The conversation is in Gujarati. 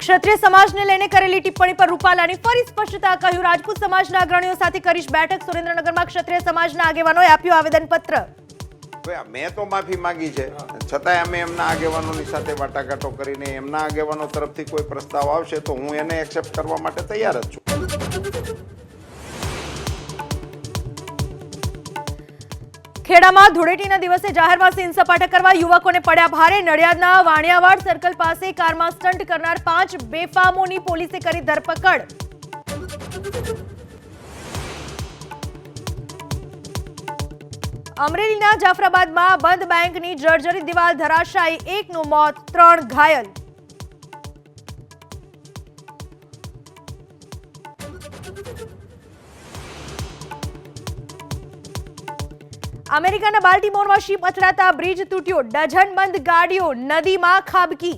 ક્ષત્રિય સમાજને લઈને કરેલી ટિપ્પણી પર રૂપાલાની ફરી સ્પષ્ટતા કહ્યું, રાજપૂત સમાજના અગ્રણીઓ સાથે કરીશ બેઠક. સુરેન્દ્રનગરમાં ક્ષત્રિય સમાજના આગેવાનોએ આપ્યું આવેદનપત્ર. મેં તો માફી માંગી છે, છતાંય અમે એમના આગેવાનોની સાથે વાટાઘાટો કરીને એમના આગેવાનો તરફથી કોઈ પ્રસ્તાવ આવશે તો હું એને એક્સેપ્ટ કરવા માટે તૈયાર જ છું. ખેડામાં ધૂળેટીના દિવસે જાહેરમાં સીન સપાટા કરવા યુવકોને પડ્યા ભારે. નડિયાદના વાણિયાવાડ સર્કલ પાસે કારમાં સ્ટન્ટ કરનાર 5 બેફામોની પોલીસે કરી ધરપકડ. અમરેલીના જાફરાબાદમાં બંધ બેંકની જર્જરિત દિવાલ ધરાશાયી, 1નું મોત, 3 ઘાયલ. અમેરિકાના બાલ્ટીમોરમાં શિપ અથડાતા બ્રિજ તૂટ્યો, ડઝન બંધ ગાડીઓ નદીમાં ખાબકી.